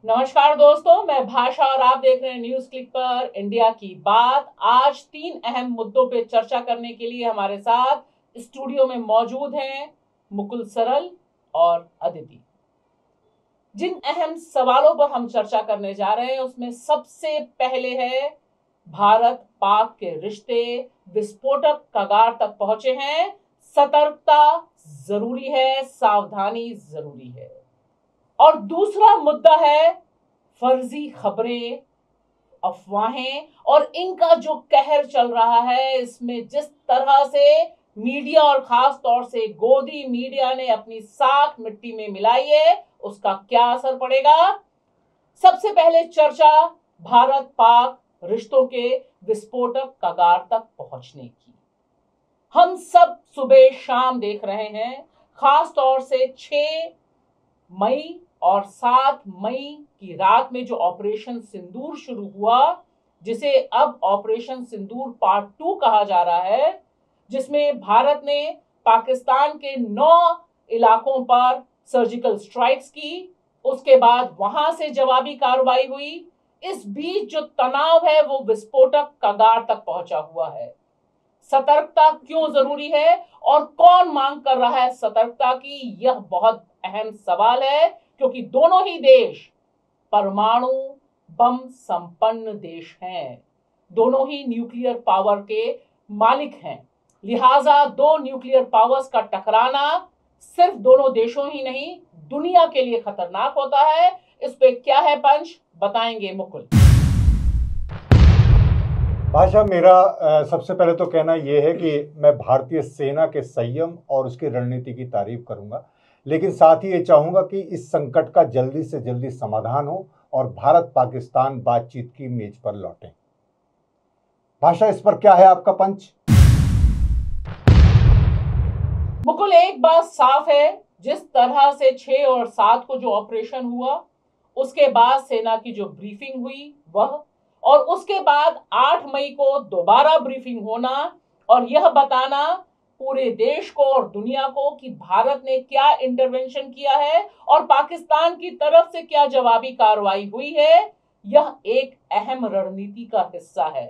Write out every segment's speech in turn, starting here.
नमस्कार दोस्तों, मैं भाषा और आप देख रहे हैं न्यूज क्लिक पर इंडिया की बात। आज तीन अहम मुद्दों पे चर्चा करने के लिए हमारे साथ स्टूडियो में मौजूद हैं मुकुल सरल और अदिति। जिन अहम सवालों पर हम चर्चा करने जा रहे हैं उसमें सबसे पहले है भारत पाक के रिश्ते विस्फोटक कगार तक पहुंचे हैं। सतर्कता जरूरी है, सावधानी जरूरी है। और दूसरा मुद्दा है फर्जी खबरें, अफवाहें और इनका जो कहर चल रहा है। इसमें जिस तरह से मीडिया और खास तौर से गोदी मीडिया ने अपनी साख मिट्टी में मिलाई है, उसका क्या असर पड़ेगा। सबसे पहले चर्चा भारत पाक रिश्तों के विस्फोटक कगार तक पहुंचने की। हम सब सुबह शाम देख रहे हैं, खास तौर से 6 मई और 7 मई की रात में जो ऑपरेशन सिंदूर शुरू हुआ, जिसे अब ऑपरेशन सिंदूर पार्ट 2 कहा जा रहा है, जिसमें भारत ने पाकिस्तान के 9 इलाकों पर सर्जिकल स्ट्राइक्स की। उसके बाद वहां से जवाबी कार्रवाई हुई। इस बीच जो तनाव है वो विस्फोटक कगार तक पहुंचा हुआ है। सतर्कता क्यों जरूरी है और कौन मांग कर रहा है सतर्कता की, यह बहुत अहम सवाल है, क्योंकि दोनों ही देश परमाणु बम संपन्न देश हैं। दोनों ही न्यूक्लियर पावर के मालिक हैं। लिहाजा दो न्यूक्लियर पावर्स का टकराना सिर्फ दोनों देशों ही नहीं, दुनिया के लिए खतरनाक होता है। इस पे क्या है पंच, बताएंगे मुकुल। भाषा मेरा सबसे पहले तो कहना यह है कि मैं भारतीय सेना के संयम और उसकी रणनीति की तारीफ करूंगा, लेकिन साथ ही ये चाहूंगा कि इस संकट का जल्दी से जल्दी समाधान हो और भारत पाकिस्तान बातचीत की मेज पर लौटे। भाषा, इस पर क्या है आपका पंच? मुकुल, एक बात साफ है, जिस तरह से 6 और 7 को जो ऑपरेशन हुआ, उसके बाद सेना की जो ब्रीफिंग हुई वह, और उसके बाद 8 मई को दोबारा ब्रीफिंग होना और यह बताना पूरे देश को और दुनिया को कि भारत ने क्या इंटरवेंशन किया है और पाकिस्तान की तरफ से क्या जवाबी कार्रवाई हुई है, यह एक अहम रणनीति का हिस्सा है।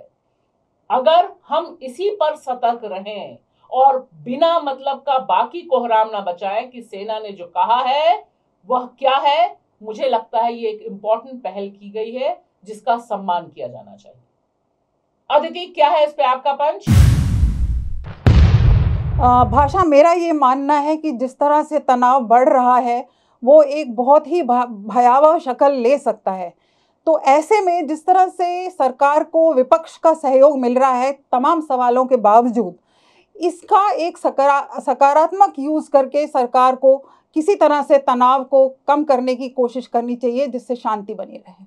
अगर हम इसी पर सतर्क रहें और बिना मतलब का बाकी कोहराम ना बचाएं कि सेना ने जो कहा है वह क्या है, मुझे लगता है ये एक इंपॉर्टेंट पहल की गई है जिसका सम्मान किया जाना चाहिए। अदिति, क्या है इस पे आपका पंच? भाषा, मेरा ये मानना है कि जिस तरह से तनाव बढ़ रहा है वो एक बहुत ही भयावह शक्ल ले सकता है। तो ऐसे में जिस तरह से सरकार को विपक्ष का सहयोग मिल रहा है तमाम सवालों के बावजूद, इसका एक सकारात्मक यूज करके सरकार को किसी तरह से तनाव को कम करने की कोशिश करनी चाहिए, जिससे शांति बनी रहे।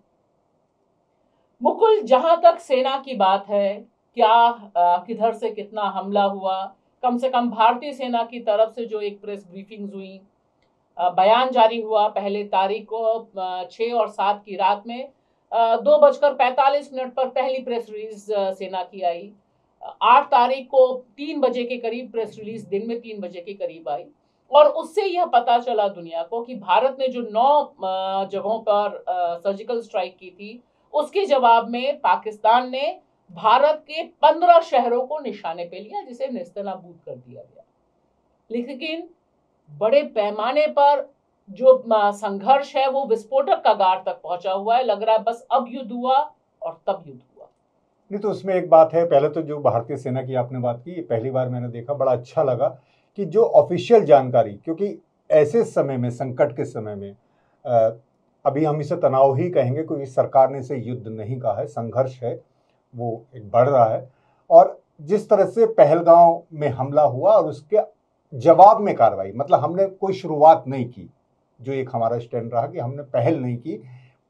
मुकुल, जहां तक सेना की बात है, क्या किधर से कितना हमला हुआ, कम से कम भारतीय सेना की तरफ से जो एक प्रेस ब्रीफिंग्स हुई, बयान जारी हुआ पहले तारीख को 6 और 7 की रात में 2:45 पर पहली प्रेस रिलीज सेना की आई। 8 तारीख को 3 बजे के करीब प्रेस रिलीज, दिन में 3 बजे के करीब आई, और उससे यह पता चला दुनिया को कि भारत ने जो 9 जगहों पर सर्जिकल स्ट्राइक की थी, उसके जवाब में पाकिस्तान ने भारत के 15 शहरों को निशाने पे लिया, जिसे नेस्तनाबूद कर दिया गया। लेकिन बड़े पैमाने पर जो संघर्ष है वो विस्फोटक कगार तक पहुंचा हुआ है। लग रहा है बस अब युद्ध हुआ और तब युद्ध हुआ। नहीं, तो उसमें एक बात है। पहले तो जो भारतीय सेना की आपने बात की, ये पहली बार मैंने देखा, बड़ा अच्छा लगा कि जो ऑफिशियल जानकारी, क्योंकि ऐसे समय में, संकट के समय में, अभी हम इसे तनाव ही कहेंगे क्योंकि सरकार ने इसे युद्ध नहीं कहा है, संघर्ष है, वो एक बढ़ रहा है। और जिस तरह से पहलगांव में हमला हुआ और उसके जवाब में कार्रवाई, मतलब हमने कोई शुरुआत नहीं की, जो एक हमारा स्टैंड रहा कि हमने पहल नहीं की।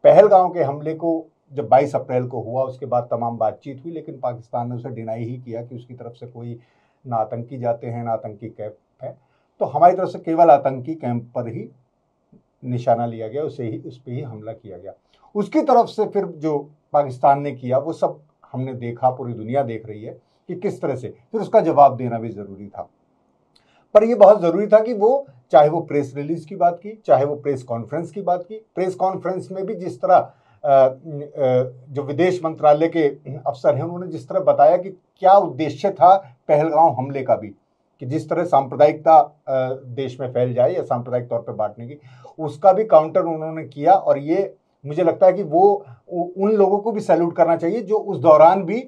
पहलगांव के हमले को जब 22 अप्रैल को हुआ, उसके बाद तमाम बातचीत हुई, लेकिन पाकिस्तान ने उसे डिनाई ही किया कि उसकी तरफ से कोई ना आतंकी जाते हैं ना आतंकी कैंप है। तो हमारी तरफ से केवल आतंकी कैंप पर ही निशाना लिया गया, उस पर ही हमला किया गया। उसकी तरफ से फिर जो पाकिस्तान ने किया वो सब हमने देखा, पूरी दुनिया देख रही है कि किस तरह से फिर उसका जवाब देना भी जरूरी था। पर ये बहुत ज़रूरी था कि वो, चाहे वो प्रेस रिलीज की बात की, चाहे वो प्रेस कॉन्फ्रेंस की बात की, प्रेस कॉन्फ्रेंस में भी जिस तरह जो विदेश मंत्रालय के अफसर हैं उन्होंने जिस तरह बताया कि क्या उद्देश्य था पहलगांव हमले का भी, कि जिस तरह सांप्रदायिकता देश में फैल जाए या सांप्रदायिक तौर पर बांटने की, उसका भी काउंटर उन्होंने किया। और ये मुझे लगता है कि वो उन लोगों को भी सैल्यूट करना चाहिए जो उस दौरान भी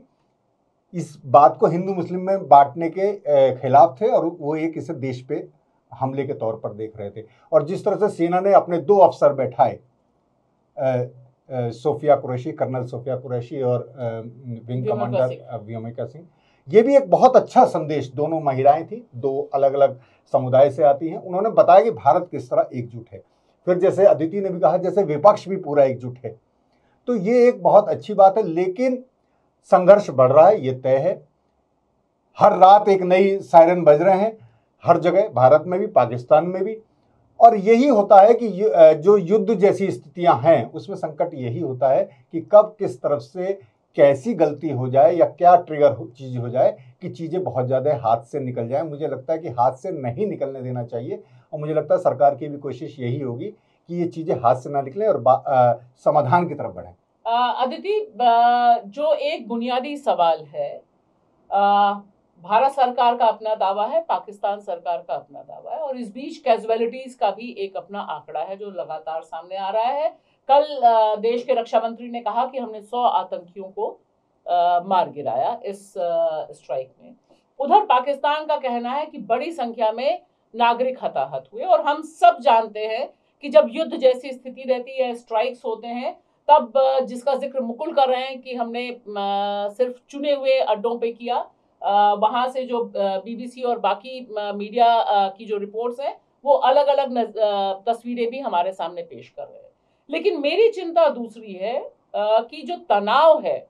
इस बात को हिंदू मुस्लिम में बांटने के खिलाफ थे और वो एक इसे देश पे हमले के तौर पर देख रहे थे। और जिस तरह से सेना ने अपने 2 अफसर बैठाए, सोफिया कुरैशी, कर्नल सोफिया कुरैशी और विंग कमांडर व्योमिका सिंह, ये भी एक बहुत अच्छा संदेश। दोनों महिलाएं थी, 2 अलग अलग समुदाय से आती हैं, उन्होंने बताया कि भारत किस तरह एकजुट है। फिर जैसे अदिति ने भी कहा, जैसे विपक्ष भी पूरा एकजुट है, तो ये एक बहुत अच्छी बात है। लेकिन संघर्ष बढ़ रहा है, ये तय है। हर रात एक नई सायरन बज रहे हैं, हर जगह, भारत में भी, पाकिस्तान में भी। और यही होता है कि जो युद्ध जैसी स्थितियां हैं उसमें संकट यही होता है कि कब किस तरफ से कैसी गलती हो जाए या क्या ट्रिगर चीज हो जाए कि चीजें बहुत ज्यादा हाथ से निकल जाए। मुझे लगता है कि हाथ से नहीं निकलने देना चाहिए, और मुझे लगता है सरकार की भी कोशिश यही होगी कि ये चीजें हाथ से ना निकलें और समाधान की तरफ बढ़ें। अदिति, जो एक बुनियादी सवाल है, भारत सरकार का अपना दावा है, पाकिस्तान सरकार का अपना दावा है, और इस बीच कैजुअलिटीज का भी एक अपना आंकड़ा है जो लगातार सामने आ रहा है। कल देश के रक्षा मंत्री ने कहा कि हमने 100 आतंकियों को मार गिराया इस स्ट्राइक में। उधर पाकिस्तान का कहना है कि बड़ी संख्या में नागरिक हताहत हुए, और हम सब जानते हैं कि जब युद्ध जैसी स्थिति रहती है, स्ट्राइक्स होते हैं, तब जिसका जिक्र मुकुल कर रहे हैं कि हमने सिर्फ चुने हुए अड्डों पे किया, वहां से जो बीबीसी और बाकी मीडिया की जो रिपोर्ट्स हैं वो अलग अलग तस्वीरें भी हमारे सामने पेश कर रहे हैं। लेकिन मेरी चिंता दूसरी है कि जो तनाव है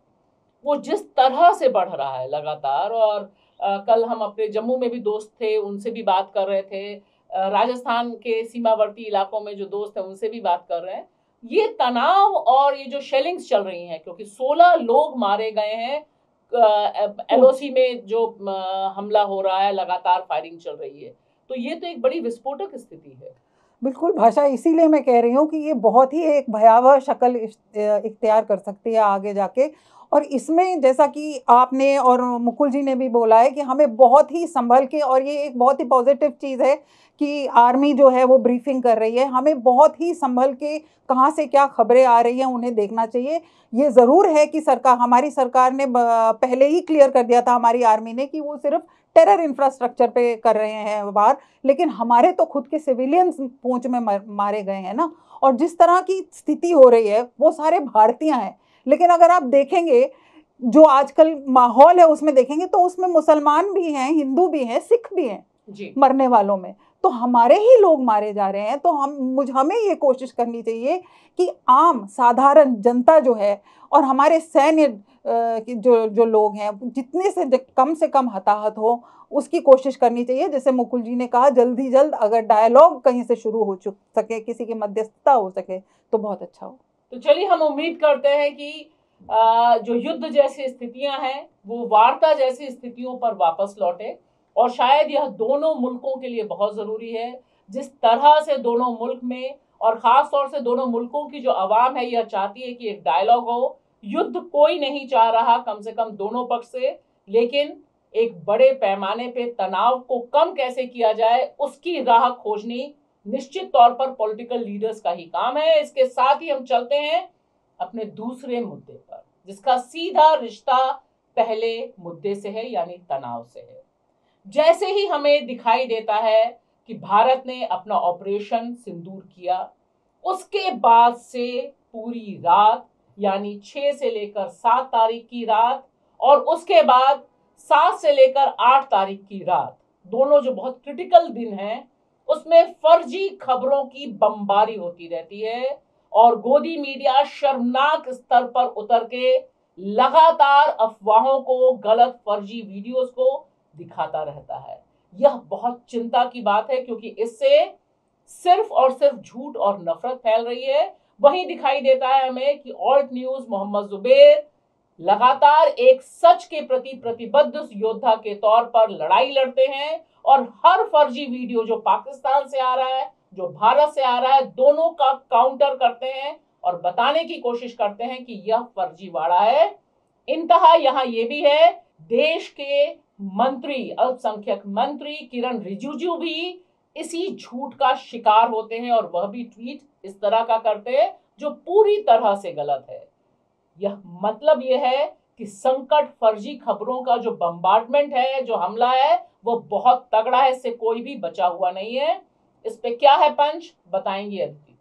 वो जिस तरह से बढ़ रहा है लगातार, और कल हम अपने जम्मू में भी दोस्त थे, उनसे भी बात कर रहे थे, राजस्थान के सीमावर्ती इलाकों में जो दोस्त हैं उनसे भी बात कर रहे हैं। ये तनाव और ये जो शेलिंग्स चल रही हैं, क्योंकि 16 लोग मारे गए हैं, एलओसी में जो हमला हो रहा है, लगातार फायरिंग चल रही है, तो ये तो एक बड़ी विस्फोटक स्थिति है। बिल्कुल भाषा, इसीलिए मैं कह रही हूँ कि ये बहुत ही एक भयावह शक्ल इख्तियार कर सकती है आगे जाके। और इसमें जैसा कि आपने और मुकुल जी ने भी बोला है कि हमें बहुत ही संभल के, और ये एक बहुत ही पॉजिटिव चीज़ है कि आर्मी जो है वो ब्रीफिंग कर रही है, हमें बहुत ही संभल के कहाँ से क्या खबरें आ रही हैं उन्हें देखना चाहिए। ये ज़रूर है कि हमारी सरकार ने पहले ही क्लियर कर दिया था, हमारी आर्मी ने, कि वो सिर्फ टेरर इंफ्रास्ट्रक्चर पे कर रहे हैं वार, लेकिन हमारे तो खुद के सिविलियंस पूंछ में मारे गए हैं ना। और जिस तरह की स्थिति हो रही है वो सारे भारतीय हैं, लेकिन अगर आप देखेंगे जो आजकल माहौल है उसमें देखेंगे तो उसमें मुसलमान भी हैं, हिंदू भी हैं, सिख भी हैं जी। मरने वालों में तो हमारे ही लोग मारे जा रहे हैं। तो हमें ये कोशिश करनी चाहिए कि आम साधारण जनता जो है और हमारे सैन्य जो लोग हैं जितने से कम हताहत हो उसकी कोशिश करनी चाहिए। जैसे मुकुल जी ने कहा, जल्द ही जल्द अगर डायलॉग कहीं से शुरू हो सके, किसी की मध्यस्थता हो सके तो बहुत अच्छा हो। तो चलिए, हम उम्मीद करते हैं कि जो युद्ध जैसी स्थितियां हैं वो वार्ता जैसी स्थितियों पर वापस लौटे, और शायद यह दोनों मुल्कों के लिए बहुत ज़रूरी है। जिस तरह से दोनों मुल्क में, और ख़ास तौर से दोनों मुल्कों की जो आवाम है, यह चाहती है कि एक डायलॉग हो। युद्ध कोई नहीं चाह रहा, कम से कम दोनों पक्ष से, लेकिन एक बड़े पैमाने पे तनाव को कम कैसे किया जाए उसकी राह खोजनी निश्चित तौर पर पॉलिटिकल लीडर्स का ही काम है। इसके साथ ही हम चलते हैं अपने दूसरे मुद्दे पर, जिसका सीधा रिश्ता पहले मुद्दे से है, यानी तनाव से है। जैसे ही हमें दिखाई देता है कि भारत ने अपना ऑपरेशन सिंदूर किया, उसके बाद से पूरी रात, यानी 6 से लेकर 7 तारीख की रात, और उसके बाद 7 से लेकर 8 तारीख की रात, दोनों जो बहुत क्रिटिकल दिन हैं, उसमें फर्जी खबरों की बमबारी होती रहती है, और गोदी मीडिया शर्मनाक स्तर पर उतर के लगातार अफवाहों को, गलत फर्जी वीडियोस को दिखाता रहता है। यह बहुत चिंता की बात है, क्योंकि इससे सिर्फ और सिर्फ झूठ और नफरत फैल रही है। वहीं दिखाई देता है हमें कि ऑल्ट न्यूज, मोहम्मद जुबैर, लगातार एक सच के प्रति प्रतिबद्ध योद्धा के तौर पर लड़ाई लड़ते हैं और हर फर्जी वीडियो जो पाकिस्तान से आ रहा है, जो भारत से आ रहा है, दोनों का काउंटर करते हैं और बताने की कोशिश करते हैं कि यह फर्जीवाड़ा है। इंतहा यहां यह भी है, देश के मंत्री, अल्पसंख्यक मंत्री किरण रिजिजू भी इसी झूठ का शिकार होते हैं और वह भी ट्वीट इस तरह का करते हैं जो पूरी तरह से गलत है। यह मतलब यह है कि संकट फर्जी खबरों का जो बम्बार्डमेंट है, जो हमला है, वो बहुत तगड़ा है, इससे कोई भी बचा हुआ नहीं है। इस पे क्या है पंच, बताएंगे अदिति।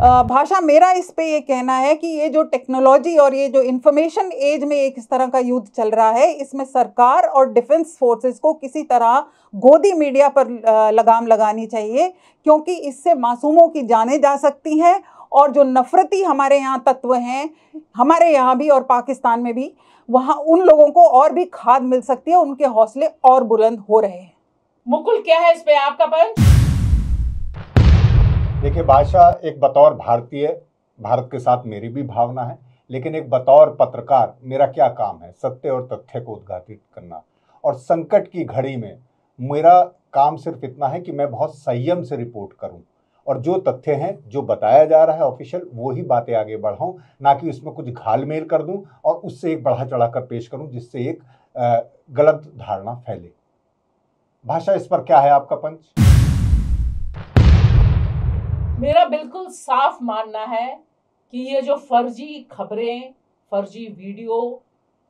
भाषा, मेरा इस पे ये कहना है कि ये जो टेक्नोलॉजी और ये जो इंफॉर्मेशन एज में एक इस तरह का युद्ध चल रहा है, इसमें सरकार और डिफेंस फोर्सेस को किसी तरह गोदी मीडिया पर लगाम लगानी चाहिए, क्योंकि इससे मासूमों की जानें जा सकती हैं और जो नफरती हमारे यहाँ तत्व हैं, हमारे यहाँ भी और पाकिस्तान में भी, वहाँ उन लोगों को और भी खाद मिल सकती है, उनके हौसले और बुलंद हो रहे हैं। मुकुल, क्या है इस पे आपका पंच? देखिए भाषा, एक बतौर भारतीय, भारत के साथ मेरी भी भावना है, लेकिन एक बतौर पत्रकार मेरा क्या काम है? सत्य और तथ्य को उद्घाटित करना। और संकट की घड़ी में मेरा काम सिर्फ इतना है कि मैं बहुत संयम से रिपोर्ट करूं और जो तथ्य हैं, जो बताया जा रहा है ऑफिशियल, वो ही बातें आगे बढ़ाऊं, ना कि उसमें कुछ घालमेल कर दूं और उससे एक बढ़ा चढ़ाकर पेश करूं जिससे एक गलत धारणा फैले। भाषा, इस पर क्या है आपका पंच? मेरा बिल्कुल साफ मानना है कि ये जो फर्जी खबरें, फर्जी वीडियो,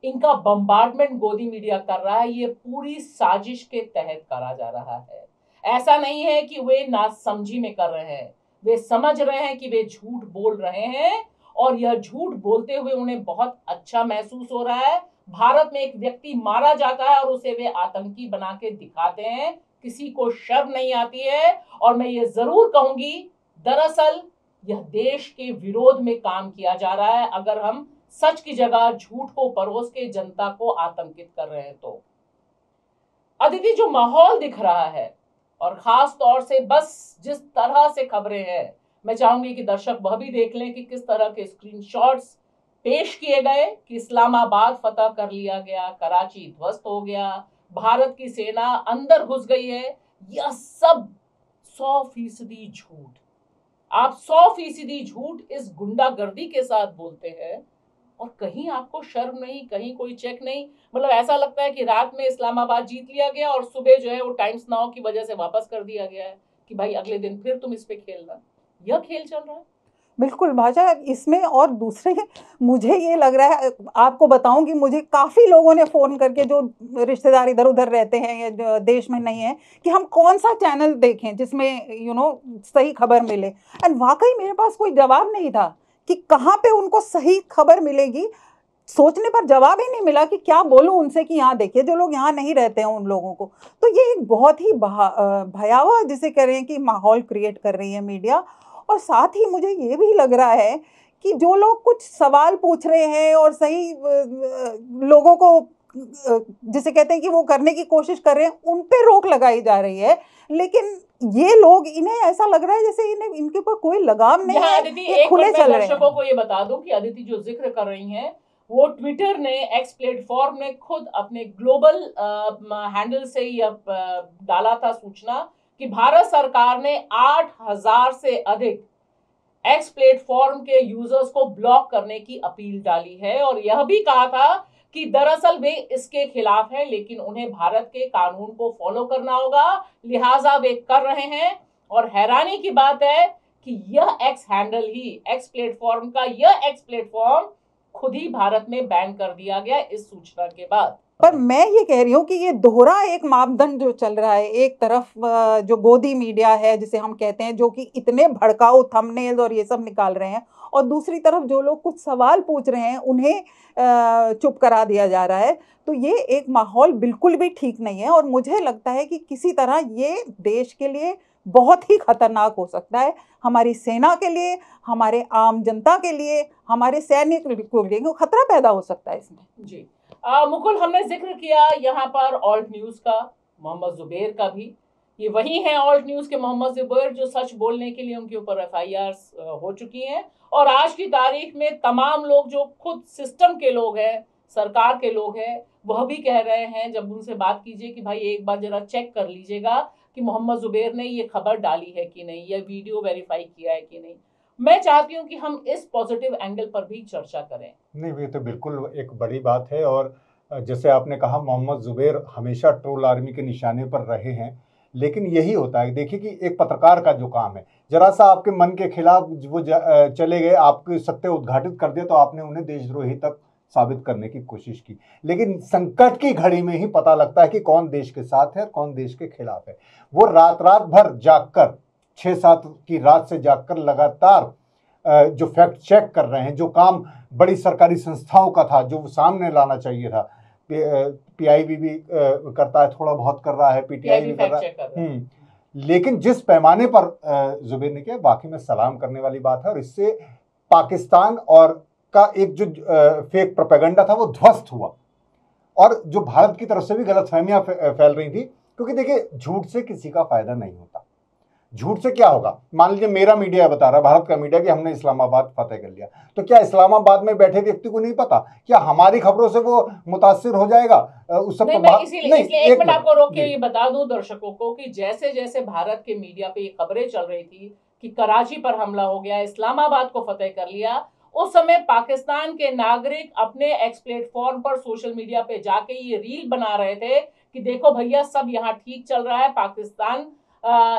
इनका बम्बार्डमेंट गोदी मीडिया कर रहा है, ये पूरी साजिश के तहत करा जा रहा है। ऐसा नहीं है कि वे नासमझी में कर रहे हैं, वे समझ रहे हैं कि वे झूठ बोल रहे हैं और यह झूठ बोलते हुए उन्हें बहुत अच्छा महसूस हो रहा है। भारत में एक व्यक्ति मारा जाता है और उसे वे आतंकी बना के दिखाते हैं, किसी को शर्म नहीं आती है। और मैं ये जरूर कहूंगी, दरअसल यह देश के विरोध में काम किया जा रहा है अगर हम सच की जगह झूठ को परोस के जनता को आतंकित कर रहे हैं तो। अदिति, जो माहौल दिख रहा है और खास तौर से बस जिस तरह से खबरें हैं, मैं चाहूंगी कि दर्शक वह भी देख लें कि किस तरह के स्क्रीनशॉट्स पेश किए गए कि इस्लामाबाद फतह कर लिया गया, कराची ध्वस्त हो गया, भारत की सेना अंदर घुस गई है। यह सब 100% झूठ। आप 100% झूठ इस गुंडागर्दी के साथ बोलते हैं और कहीं आपको शर्म नहीं, कहीं कोई चेक नहीं। मतलब ऐसा लगता है कि रात में इस्लामाबाद जीत लिया गया और सुबह जो है वो टाइम्स नाउ की वजह से वापस कर दिया गया है कि भाई अगले दिन फिर तुम इस पे खेलना। यह खेल चल रहा है। बिल्कुल भाषा, इसमें और दूसरे मुझे ये लग रहा है, आपको बताऊं कि मुझे काफ़ी लोगों ने फ़ोन करके, जो रिश्तेदार इधर उधर रहते हैं या देश में नहीं है, कि हम कौन सा चैनल देखें जिसमें सही खबर मिले। एंड वाकई मेरे पास कोई जवाब नहीं था कि कहाँ पे उनको सही खबर मिलेगी। सोचने पर जवाब ही नहीं मिला कि क्या बोलूं उनसे कि यहाँ देखिए, जो लोग यहाँ नहीं रहते हैं उन लोगों को। तो ये एक बहुत ही भयावह, जिसे कह रहे हैं कि माहौल क्रिएट कर रही है मीडिया। और साथ ही मुझे ये भी लग रहा है कि जो लोग कुछ सवाल पूछ रहे हैं और सही लोगों को, जिसे कहते हैं कि वो करने की कोशिश कर रहे हैं, उन पे रोक लगाई जा रही है। लेकिन ये लोग, इन्हें ऐसा लग रहा है जैसे इन्हें इनके ऊपर कोई लगाम नहीं है, ये खुले चल रहे हैं। दर्शकों को ये बता दूं कि अदिति जो जिक्र कर रही हैं, वो ट्विटर ने, एक्स प्लेटफॉर्म ने खुद अपने ग्लोबल हैंडल से यह डाला था सूचना कि भारत सरकार ने 8000 से अधिक एक्स प्लेटफॉर्म के यूजर्स को ब्लॉक करने की अपील डाली है और यह भी कहा था कि दरअसल वे इसके खिलाफ हैं, लेकिन उन्हें भारत के कानून को फॉलो करना होगा, लिहाजा वे कर रहे हैं। और हैरानी की बात है कि यह एक्स हैंडल ही, एक्स प्लेटफॉर्म का यह एक्स प्लेटफॉर्म खुद ही भारत में बैन कर दिया गया इस सूचना के बाद। पर मैं ये कह रही हूँ कि ये दोहरा एक मापदंड जो चल रहा है, एक तरफ जो गोदी मीडिया है जिसे हम कहते हैं, जो कि इतने भड़काऊ थंबनेल्स और ये सब निकाल रहे हैं, और दूसरी तरफ जो लोग कुछ सवाल पूछ रहे हैं उन्हें चुप करा दिया जा रहा है। तो ये एक माहौल बिल्कुल भी ठीक नहीं है और मुझे लगता है कि किसी तरह ये देश के लिए बहुत ही खतरनाक हो सकता है, हमारी सेना के लिए, हमारे आम जनता के लिए, हमारे सैनिक के लिए खतरा पैदा हो सकता है इसमें। जी मुकुल, हमने जिक्र किया यहाँ पर ऑल्ट न्यूज का, मोहम्मद जुबैर का भी, ये वही हैं ऑल्ट न्यूज के मोहम्मद जुबैर जो सच बोलने के लिए उनके ऊपर FIR हो चुकी हैं। और आज की तारीख में तमाम लोग जो खुद सिस्टम के लोग हैं, सरकार के लोग हैं, वह भी कह रहे हैं जब उनसे बात कीजिए कि भाई एक बार जरा चेक कर लीजिएगा कि मोहम्मद जुबैर ने ये खबर डाली है कि नहीं, ये वीडियो वेरीफाई किया है कि नहीं। मैं चाहती हूँ कि हम इस पॉजिटिव एंगल पर भी चर्चा करें। नहीं, ये तो बिल्कुल एक बड़ी बात है। और जैसे आपने कहा, मोहम्मद जुबैर हमेशा ट्रोल आर्मी के निशाने पर रहे हैं, लेकिन यही होता है। देखिए कि एक पत्रकार का जो काम है, जरा सा आपके मन के खिलाफ वो चले गए, आपके सत्य उद्घाटित कर दिया, तो आपने उन्हें देशद्रोही तक साबित करने की कोशिश की। लेकिन संकट की घड़ी में ही पता लगता है कि कौन देश के साथ है और कौन देश के खिलाफ है। वो रात रात भर जागकर, 6-7 की रात से जागकर लगातार जो फैक्ट चेक कर रहे हैं, जो काम बड़ी सरकारी संस्थाओं का था, जो सामने लाना चाहिए था, PIB भी करता है, थोड़ा बहुत कर रहा है, PTI भी कर रहा है। लेकिन जिस पैमाने पर जुबैर ने किया, वाकई में सलाम करने वाली बात है। और इससे पाकिस्तान और का एक जो फेक प्रोपेगेंडा था वो ध्वस्त हुआ, और जो भारत की तरफ से भी गलतफहमियां फैल रही थी। क्योंकि देखिए, झूठ से किसी का फायदा नहीं होता। झूठ से क्या होगा? मान लीजिए मेरा मीडिया बता रहा, भारत का मीडिया, कि हमने इस्लामाबाद फतेह कर लिया, तो क्या इस्लामाबाद में बैठे व्यक्ति को नहीं पता? क्या हमारी खबरों से वो मुतासिर हो जाएगा? उस सब इसलिए एक मिनट आपको रोक के ये बता दूं दर्शकों को कि जैसे जैसे भारत के मीडिया पे ये खबरें चल रही थी कि कराची पर हमला हो गया, इस्लामाबाद को फतेह कर लिया, उस समय पाकिस्तान के नागरिक अपने एक्स प्लेटफॉर्म पर सोशल मीडिया पे जाके ये रील बना रहे थे कि देखो भैया सब यहाँ ठीक चल रहा है, पाकिस्तान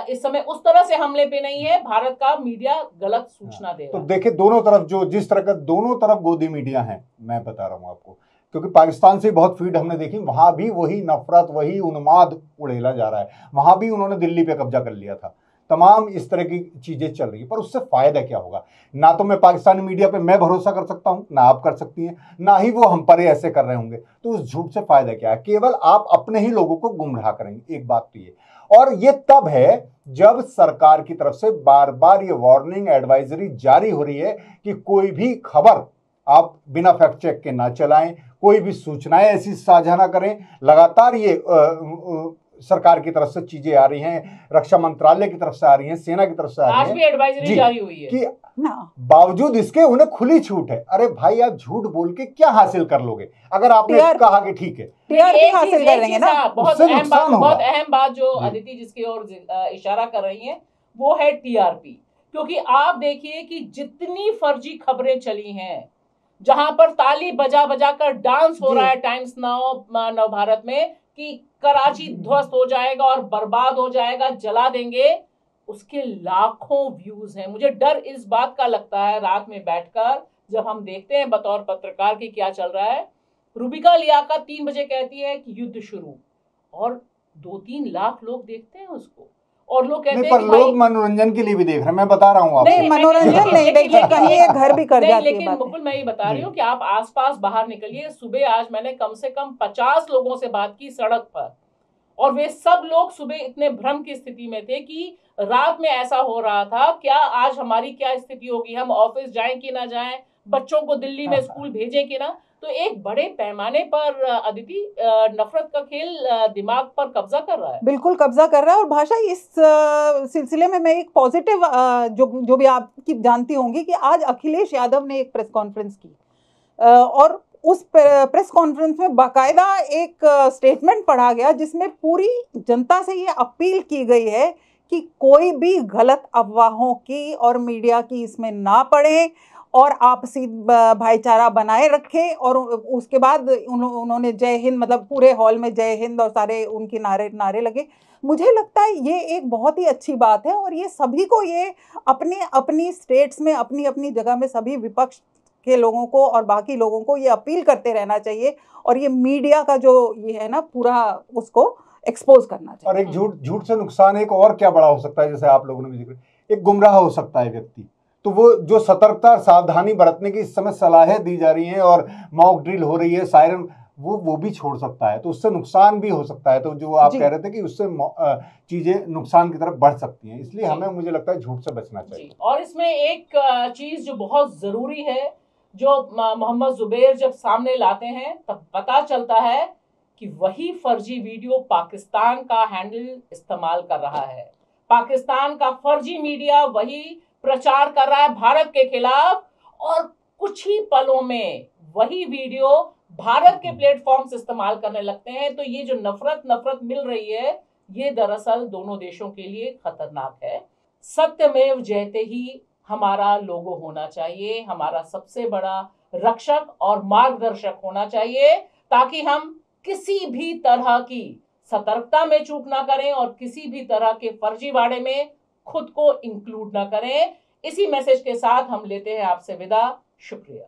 इस समय उस तरह से हमले पे नहीं है, भारत का मीडिया गलत सूचना दे रहा है। तो देखिए, दोनों तरफ जो जिस तरह का दोनों तरफ गोदी मीडिया है, मैं बता रहा हूँ आपको, क्योंकि पाकिस्तान से बहुत फीड हमने देखी, वहां भी वही नफरत, वही उन्माद उड़ेला जा रहा है। वहां भी उन्होंने दिल्ली पे कब्जा कर लिया था, तमाम इस तरह की चीजें चल रही है। पर उससे फायदा क्या होगा? ना तो मैं पाकिस्तानी मीडिया पे मैं भरोसा कर सकता हूं, ना आप कर सकती हैं, ना ही वो हम पर ऐसे कर रहे होंगे। तो उस झूठ से फायदा क्या है? केवल आप अपने ही लोगों को गुमराह करेंगे। एक बात तो ये, और ये तब है जब सरकार की तरफ से बार बार ये वार्निंग एडवाइजरी जारी हो रही है कि कोई भी खबर आप बिना फैक्ट चेक के ना चलाएं, कोई भी सूचनाएं ऐसी साझा ना करें। लगातार ये सरकार की तरफ से चीजें आ रही हैं, रक्षा मंत्रालय की तरफ से आ रही हैं, सेना की तरफ से आ रही हैं, आज भी एडवाइजरी जारी हुई है कि बावजूद इसके उन्हें खुली छूट है। अरे भाई, आप झूठ बोल के क्या हासिल कर लोगे? अगर आपने कहा कि ठीक है, टीआरपी हासिल कर लेंगे ना। बहुत अहम बात जो अदिति जिसकी ओर इशारा कर रही हैं वो है TRP। क्योंकि आप देखिए कि जितनी फर्जी खबरें चली हैं, जहां पर ताली बजा बजा कर डांस हो रहा है टाइम्स नव भारत में कि कराची ध्वस्त हो जाएगा और बर्बाद हो जाएगा, जला देंगे, उसके लाखों व्यूज हैं। मुझे डर इस बात का लगता है रात में बैठकर जब हम देखते हैं बतौर पत्रकार की क्या चल रहा है। रूबिका लियाकत 3 बजे कहती है कि युद्ध शुरू, और 2-3 लाख लोग देखते हैं उसको, और लोग कहते हैं पर लोग मनोरंजन के लिए भी देख रहे हैं। मैं बता रहा हूँ आपको, नहीं मनोरंजन नहीं, देखिए कहीं ये घर भी कर जाती है। लेकिन मुकुल मैं ये बता रही हूँ कि आप आसपास बाहर निकलिए। सुबह आज मैंने कम से कम 50 लोगों से बात की सड़क पर, और वे सब लोग सुबह इतने भ्रम की स्थिति में थे कि रात में ऐसा हो रहा था, क्या आज हमारी क्या स्थिति होगी, हम ऑफिस जाएं कि ना जाएं, बच्चों को दिल्ली में स्कूल भेजें कि ना। तो एक बड़े पैमाने पर अदिति नफरत का खेल दिमाग पर कब्जा कर रहा है, बिल्कुल कब्जा कर रहा है। और भाषा, इस सिलसिले में मैं एक पॉजिटिव जो भी आप जानती होंगी कि आज अखिलेश यादव ने एक प्रेस कॉन्फ्रेंस की, और उस प्रेस कॉन्फ्रेंस में बाकायदा एक स्टेटमेंट पढ़ा गया जिसमें पूरी जनता से ये अपील की गई है कि कोई भी गलत अफवाहों की और मीडिया की इसमें ना पड़े और आपसी भाईचारा बनाए रखें। और उसके बाद उन्होंने जय हिंद, मतलब पूरे हॉल में जय हिंद और सारे उनके नारे लगे। मुझे लगता है ये एक बहुत ही अच्छी बात है, और ये सभी को, ये अपनी अपनी स्टेट्स में अपनी अपनी जगह में सभी विपक्ष के लोगों को और बाकी लोगों को ये अपील करते रहना चाहिए, और ये मीडिया का जो ये है ना पूरा उसको एक्सपोज करना चाहिए। और एक झूठ से नुकसान एक और क्या बड़ा हो सकता है, जैसे आप लोगों ने भी जिक्र, एक गुमराह हो सकता है व्यक्ति। तो वो जो सतर्कता सावधानी बरतने की इस समय सलाहें दी जा रही हैं और मॉक ड्रिल हो रही है, सायरन, वो भी छोड़ सकता है, तो उससे नुकसान भी हो सकता है। तो जो आप कह रहे थे कि उससे चीजें नुकसान की तरफ बढ़ सकती हैं, इसलिए हमें, मुझे लगता है, झूठ से बचना चाहिए। और इसमें एक चीज जो बहुत जरूरी है, जो मोहम्मद जुबैर जब सामने लाते हैं तब पता चलता है कि वही फर्जी वीडियो पाकिस्तान का हैंडल इस्तेमाल कर रहा है। पाकिस्तान का फर्जी मीडिया वही प्रचार कर रहा है भारत के खिलाफ, और कुछ ही पलों में वही वीडियो भारत के प्लेटफॉर्म्स इस्तेमाल करने लगते हैं। तो ये जो नफरत मिल रही है, ये दरअसल दोनों देशों के लिए खतरनाक है। सत्यमेव जयते ही हमारा लोगो होना चाहिए, हमारा सबसे बड़ा रक्षक और मार्गदर्शक होना चाहिए, ताकि हम किसी भी तरह की सतर्कता में चूक ना करें और किसी भी तरह के फर्जीवाड़े में खुद को इंक्लूड ना करें। इसी मैसेज के साथ हम लेते हैं आपसे विदा। शुक्रिया।